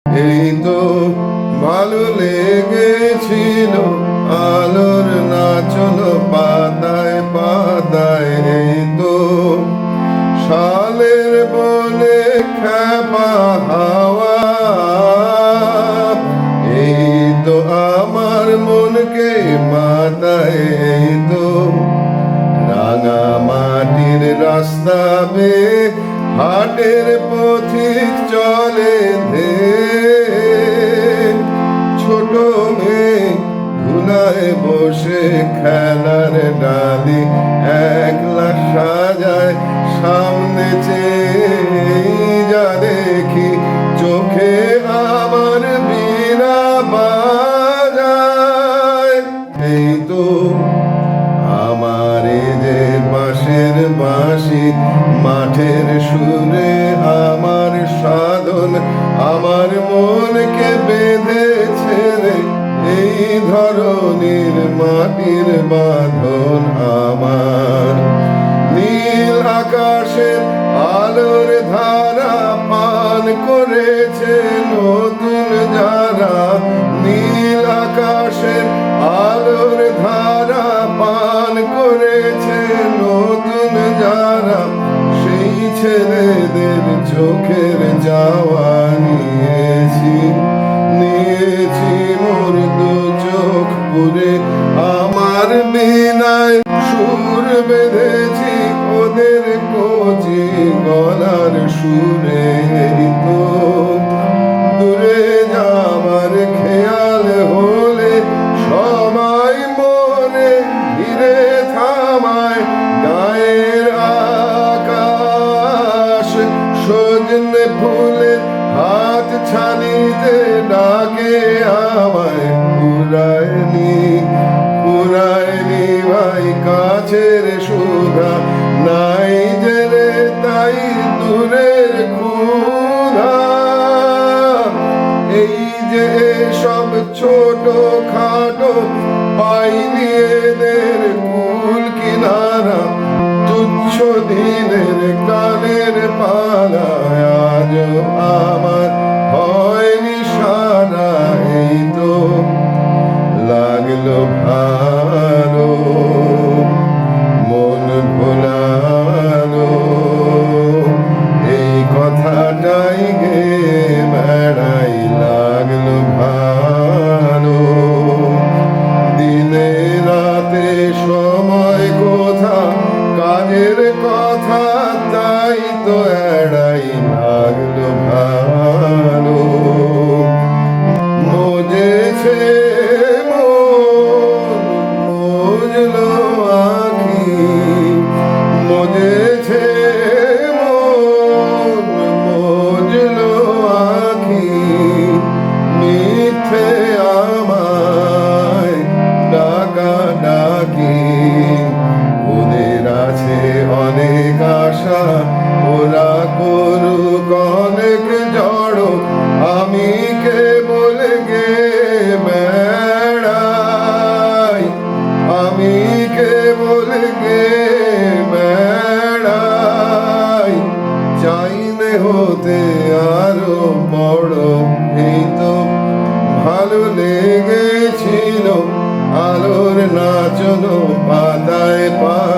এই তো ভালো লেগেছিল আলোর নাচন পাতায় পাতায়। এই তো শালের বনে খেপা হাওয়া। এই তো আমার মনকে মাতায়। এই তো রাঙা মাটির রাস্তা বেয়ে হাটের পথিক চলে ছোট মেয়ে ধুলায় বসে খেলার ডালি একলা সাজায় সামনে চেয়ে যা দেখি চোখে আমার বীণা বাজায়। এই তো আমার যে বাঁশের বাঁশি মাঠের সুরে আমার সাধন আমার মনকে বেঁধেছে রে এই ধরনের মাটির বাঁধন আমার। নীল আকাশের আলোর ধারা পান করেছে নতুন যারা। নীল আকাশের আলোর ধারা পান করেছে নতুন যারা। সেই ছেলেদের চোখের যাওয়া নিয়েছি মোর দু চোখ পুরে আমার বীণায় সুর বেঁধেছি ওদের কচি গলার সুরে। তো দূরে যাবার খেয়াল হলে সবাই মনে ঘিরে থামায়। গায়ের আকাশ সজনে ফুলে হাত ছানিতে ডাকে আমায়। পুরায়নি ভাই কাছের সুধা নাই যে রে তাই দূরের ক্ষুধা। এই যে সব ছোট খাটো পাইনি এদের কুল কিনারা। তুচ্ছ দিনের কানের পালায় আজ আমার হয়নি সারা। এই তো লাগলো ভালো মন ভোলালো এই কথাটাই গে বেড়াই। লাগলো ভালো দিনে রাতে সময় কোথা কাজের কথা তাই তো এড়াই। লাগলো ভালো মজেছে মজলো আখি মজেছে মজলো আখি। মিথ্যে আমায় ডাকা ডাকি ওদের আছে অনেক আশা ওরা করুক অনেক জড়। আমি কেবল গে বেড়াই আমি কেবল গে বেড়াই। চাইলে হতে আরো বড়। এই তো ভালো লেগেছিল আলোর নাচন পাতায় পাতায়।